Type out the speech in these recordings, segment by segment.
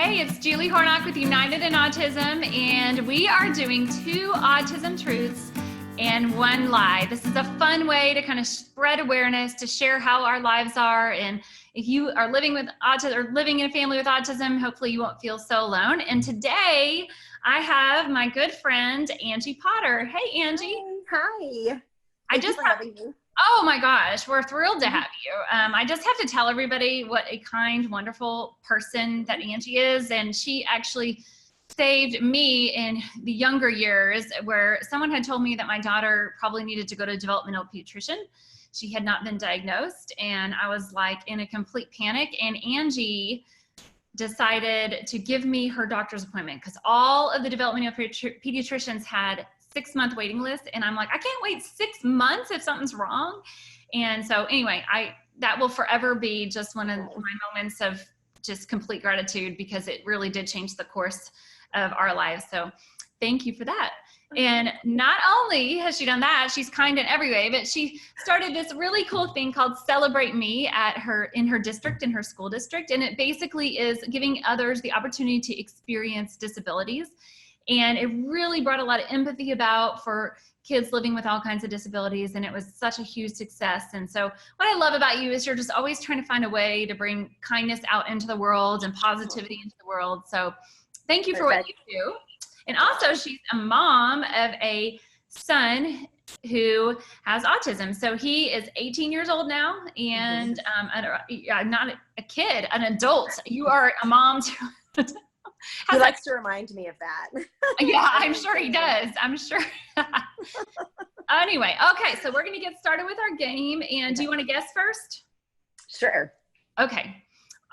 Hey, it's Julie Hornock with United in Autism, and we are doing 2 autism truths and 1 lie. This is a fun way to kind of spread awareness, to share how our lives are. And if you are living with autism or living in a family with autism, hopefully you won't feel so alone. And today I have my good friend, Angie Potter. Hey, Angie. Hi. Thank you for having me. Oh my gosh, we're thrilled to have you. I just have to tell everybody what a kind, wonderful person that Angie is. And she actually saved me in the younger years where someone had told me that my daughter probably needed to go to a developmental pediatrician. She had not been diagnosed, and I was like in a complete panic. And Angie decided to give me her doctor's appointment because all of the developmental pediatricians had 6-month waiting list. And I'm like, I can't wait 6 months if something's wrong. And so anyway, that will forever be just one of my moments of just complete gratitude, because it really did change the course of our lives. So thank you for that. And not only has she done that, she's kind in every way, but she started this really cool thing called Celebrate Me in her district, in her school district. And it basically is giving others the opportunity to experience disabilities. And it really brought a lot of empathy for kids living with all kinds of disabilities. And it was such a huge success. And so what I love about you is you're just always trying to find a way to bring kindness out into the world and positivity into the world. So thank you for what you do. And also she's a mom of a son who has autism. So he is 18 years old now, and not a kid, an adult. You are a mom to He likes to remind me of that. Yeah, I'm sure he does. I'm sure. Anyway, okay, so we're going to get started with our game. And do you want to guess first? Sure. Okay.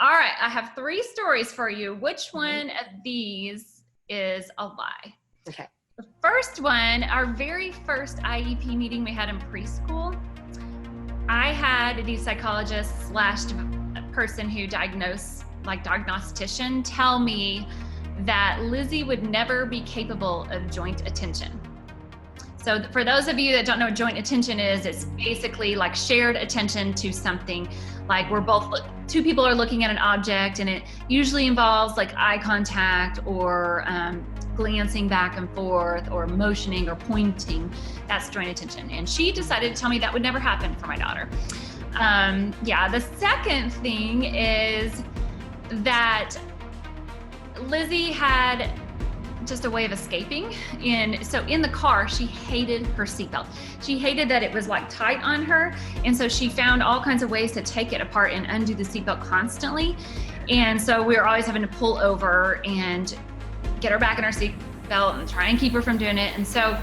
All right. I have 3 stories for you. Which one of these is a lie? Okay. The first one, our very first IEP meeting we had in preschool, I had the psychologist / person who diagnostician tell me that Lizzie would never be capable of joint attention. So for those of you that don't know what joint attention is, it's basically like shared attention to something. Like 2 people are looking at an object, and it usually involves like eye contact or glancing back and forth or motioning or pointing. That's joint attention. And she decided to tell me that would never happen for my daughter. The second thing is that Lizzie had just a way of escaping. So in the car, she hated her seatbelt. She hated that it was like tight on her. And so she found all kinds of ways to take it apart and undo the seatbelt constantly. And so we were always having to pull over and get her back in her seatbelt and try and keep her from doing it. And so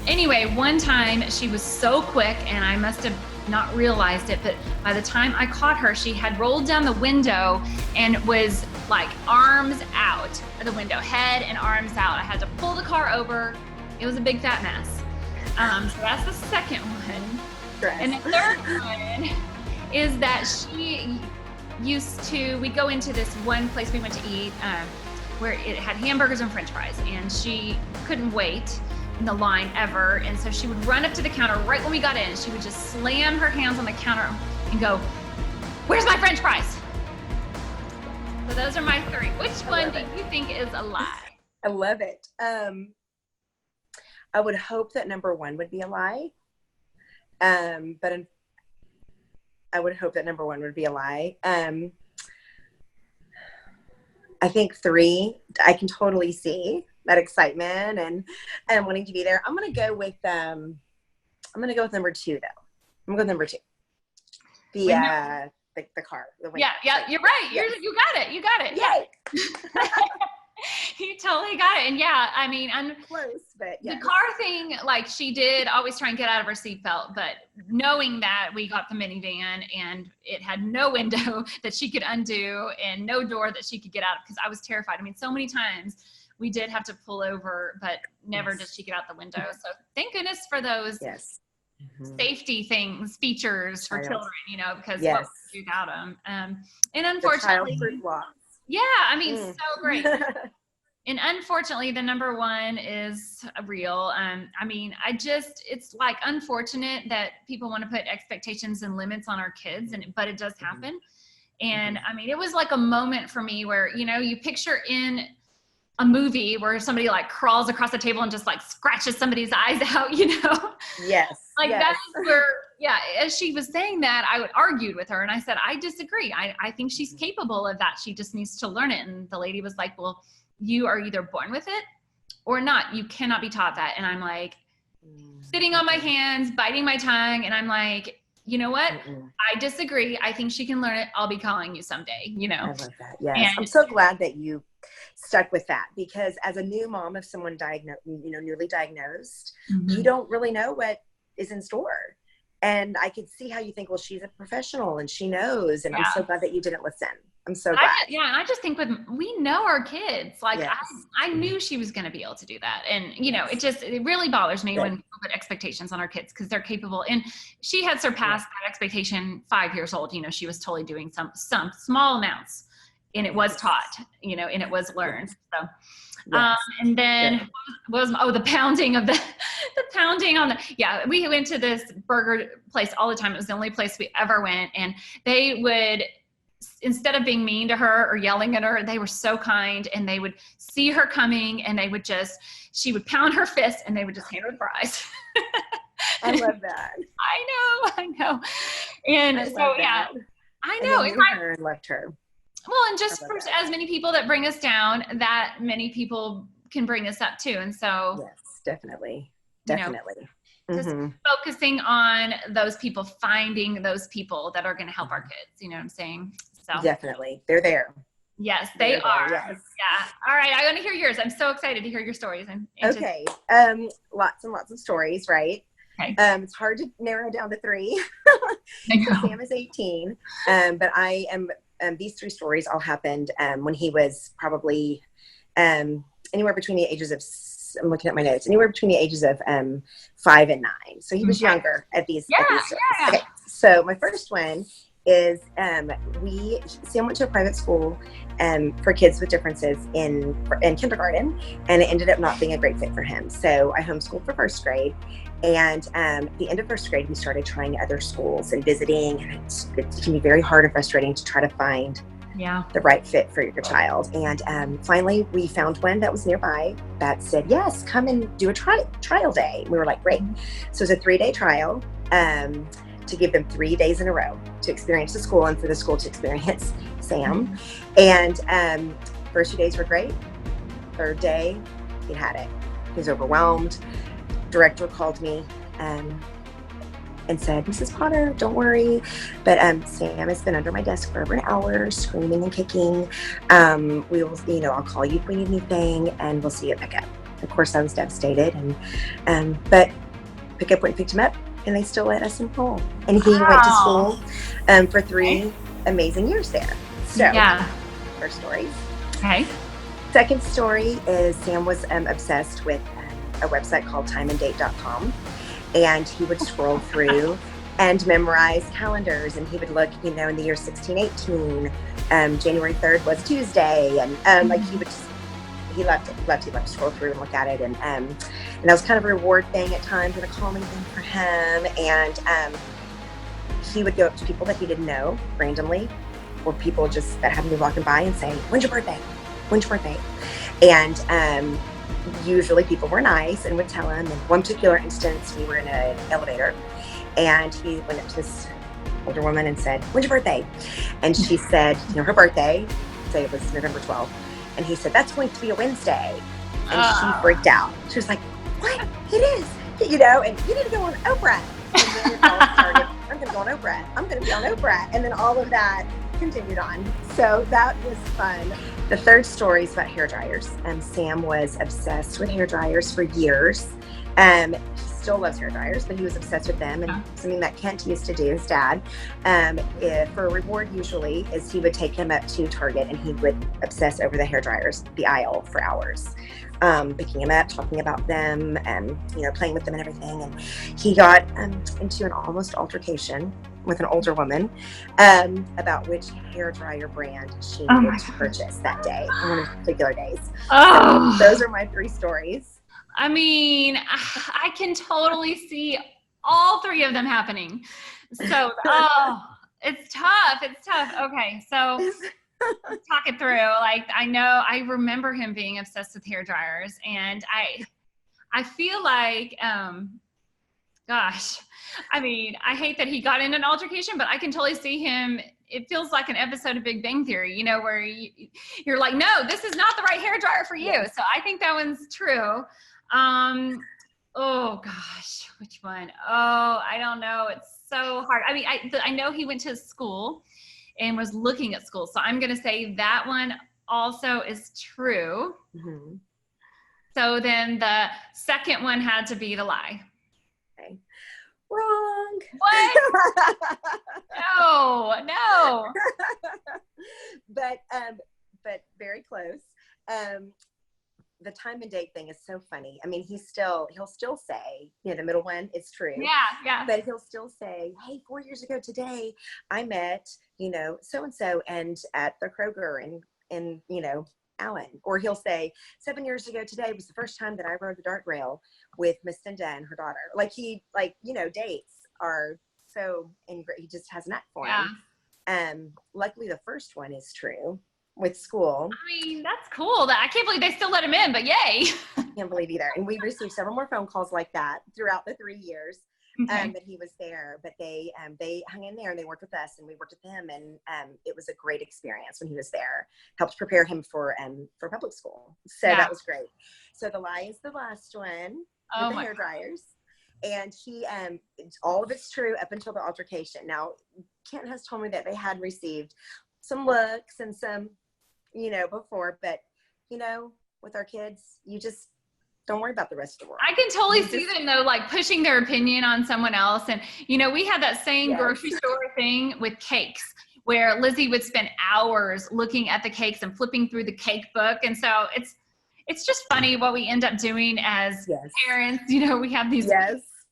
anyway, one time she was so quick, and I must have not realized it, but by the time I caught her, she had rolled down the window and was like arms out of the window, head and arms out. I had to pull the car over. It was a big fat mess. So that's the second one. Stress. And the third one is that we go into this one place we went to eat where it had hamburgers and french fries, and she couldn't wait in the line ever. And so she would run up to the counter right when we got in. She would just slam her hands on the counter and go, "Where's my french fries?" So those are my 3. Which one do you think is a lie? I love it. I would hope that number 1 would be a lie. But I would hope that number 1 would be a lie. I think 3, I can totally see that excitement and wanting to be there. I'm gonna go with number 2 though. I'm gonna go with number 2. The car. Yeah, you're right. Yes. You got it. Yay! You totally got it. And yeah, I mean, close, but yes. The car thing, like she did always try and get out of her seatbelt, but knowing that we got the minivan and it had no window that she could undo and no door that she could get out of, because I was terrified. I mean, so many times we did have to pull over, but never did she get out the window. So thank goodness for those safety features for children, because what would we do without them? And unfortunately, yeah, I mean, so great. And unfortunately, the number 1 is real. I mean, it's like unfortunate that people want to put expectations and limits on our kids, but it does happen. And I mean, it was like a moment for me where, you know, you picture in a movie where somebody like crawls across the table and just like scratches somebody's eyes out, you know? Yes. Like yes. that is where, yeah, as she was saying that, I would argue with her. And I said, I disagree. I think she's capable of that. She just needs to learn it. And the lady was like, well, you are either born with it or not. You cannot be taught that. And I'm like sitting on my hands, biting my tongue. And I'm like, you know what? I disagree. I think she can learn it. I'll be calling you someday, you know? I love that. Yes. And I'm so glad that you stuck with that, because as a new mom of someone diagnosed, you know, newly diagnosed, you don't really know what is in store. And I could see how you think, well, she's a professional and she knows. And I'm so glad that you didn't listen. I'm so glad. I just think we know our kids. Like yes. I knew she was going to be able to do that. And, you know, it really bothers me when people put expectations on our kids because they're capable. And she had surpassed that expectation 5 years old. You know, she was totally doing some small amounts and it was taught, you know, and it was learned. So, and then the pounding of the pounding on we went to this burger place all the time. It was the only place we ever went. And they would, instead of being mean to her or yelling at her, they were so kind, and they would see her coming and she would pound her fist and they would just hand her the fries. I love that. I know. And I know. And I knew her and loved her. Well, and just for as many people that bring us down, that many people can bring us up too. And so yes, definitely. You know, just focusing on those people, finding those people that are going to help our kids. You know what I'm saying? So definitely. They're there. Yes, they are. Yes. Yeah. All right. I want to hear yours. I'm so excited to hear your stories. Okay. Lots and lots of stories, right? Okay. It's hard to narrow down to 3. Sam is 18. But I am, these 3 stories all happened when he was probably anywhere between the ages of, I'm looking at my notes, anywhere between the ages of 5 and 9. So he was younger at these. Okay. So my first one is Sam went to a private school for kids with differences in kindergarten, and it ended up not being a great fit for him. So I homeschooled for 1st grade, and at the end of 1st grade, we started trying other schools and visiting, and it can be very hard and frustrating to try to find the right fit for your child. And finally, we found one that was nearby that said, yes, come and do a trial day. We were like, great. So it was a 3-day trial to give them 3 days in a row to experience the school and for the school to experience Sam. And first 2 days were great. 3rd day, he had it. He was overwhelmed. Director called me and said, Mrs. Potter, don't worry, but Sam has been under my desk for over an hour, screaming and kicking. We will, you know, I'll call you if we need anything, and we'll see you at pickup. Of course, I was devastated, but pickup went and picked him up, and they still let us enroll. And he went to school for 3 amazing years there. So, first story. Okay. Second story is Sam was obsessed with a website called timeanddate.com. And he would scroll through and memorize calendars. And he would look, you know, in the year 1618, January 3rd was Tuesday. And like he loved to scroll through and look at it. And that was kind of a reward thing at times and a calming thing for him. And he would go up to people that he didn't know randomly, or people just that happened to be walking by and say, when's your birthday? When's your birthday? And usually people were nice and would tell him. In one particular instance, we were in an elevator, and he went up to this older woman and said, when's your birthday? And she said, you know, her birthday, say it was November 12th. And he said, that's going to be a Wednesday. And she freaked out. She was like, what? It is. You know, and you need to go on Oprah. And then it all started, I'm going to go on Oprah. I'm going to be on Oprah. And then all of that continued on. So that was fun. The third story is about hair dryers. Sam was obsessed with hair dryers for years. He still loves hair dryers, but he was obsessed with them. And something that Kent used to do, his dad, for a reward usually, is he would take him up to Target and he would obsess over the hair dryers, the aisle, for hours. Picking him up, talking about them, and you know, playing with them and everything. And he got into an almost altercation with an older woman about which hair dryer brand she needed to purchase that day, on one of the particular days. So those are my 3 stories. I mean, I can totally see all 3 of them happening. So, It's tough. It's tough. Okay. So let's talk it through. Like, I remember him being obsessed with hair dryers, and I feel like, gosh, I mean, I hate that he got in an altercation, but I can totally see him. It feels like an episode of Big Bang Theory, you know, where you're like, no, this is not the right hair dryer for you. So I think that one's true. Oh gosh, which one? Oh, I don't know. It's so hard. I mean, I know he went to school and was looking at school. So I'm going to say that one also is true. Mm-hmm. So then the second one had to be the lie. Okay. Wrong. What? No. But very close. The time and date thing is so funny. I mean, he'll still say, you know, the middle one is true. Yeah. But he'll still say, hey, 4 years ago today, I met, you know, so-and-so and at the Kroger in, you know, Allen. Or he'll say, 7 years ago today was the first time that I rode the dart rail with Miss Cinda and her daughter. Like you know, dates are so, and he just has a knack for them. Luckily the first one is true. With school. I mean, that's cool. I can't believe they still let him in, but yay. I can't believe either. And we received several more phone calls like that throughout the 3 years that he was there. But they hung in there and they worked with us and we worked with them. And it was a great experience when he was there. Helped prepare him for public school. So that was great. So the lie is the last one with the hair dryers. And he, all of it's true up until the altercation. Now, Kent has told me that they had received some looks and some, you know, before, but you know, with our kids, you just don't worry about the rest of the world. I can totally see them though, like pushing their opinion on someone else. And, you know, we had that same grocery store thing with cakes where Lizzie would spend hours looking at the cakes and flipping through the cake book. And so it's just funny what we end up doing as parents. You know, we have these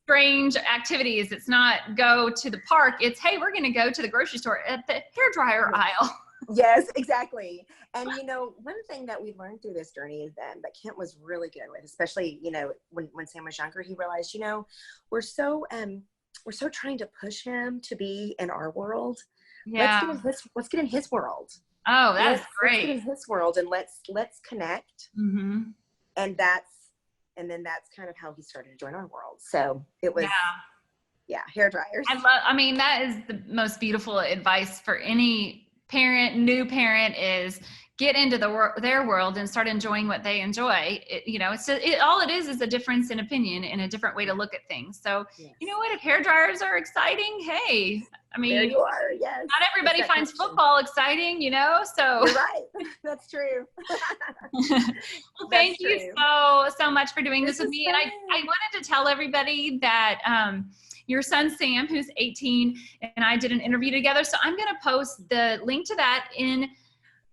strange activities. It's not go to the park. It's, hey, we're going to go to the grocery store at the hairdryer aisle. Yes, exactly. And, you know, one thing that we learned through this journey is that Kent was really good with, especially, you know, when Sam was younger, he realized, you know, we're so trying to push him to be in our world. Yeah. Let's get in his world. Oh, that's great. Let's get in his world and let's connect. Mm-hmm. And then that's kind of how he started to join our world. So it was, hair dryers. I mean, that is the most beautiful advice for any parent, new parent, is get into their world and start enjoying what they enjoy. You know, all it is a difference in opinion and a different way to look at things. So, you know what, if hair dryers are exciting, hey, I mean, there you are. Yes. Not everybody finds football exciting, you know, so. You're right. That's true. Well, thank you so much for doing this with me. And I wanted to tell everybody that, your son, Sam, who's 18, and I did an interview together. So I'm going to post the link to that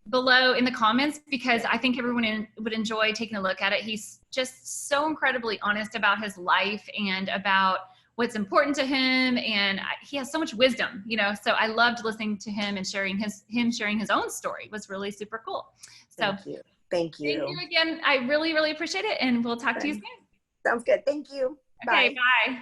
below in the comments, because I think everyone would enjoy taking a look at it. He's just so incredibly honest about his life and about what's important to him. And he has so much wisdom, you know, so I loved listening to him and sharing his own story. It was really super cool. So Thank you. Thank you again. I really, really appreciate it. And we'll talk to you soon. Sounds good. Thank you. Okay, bye.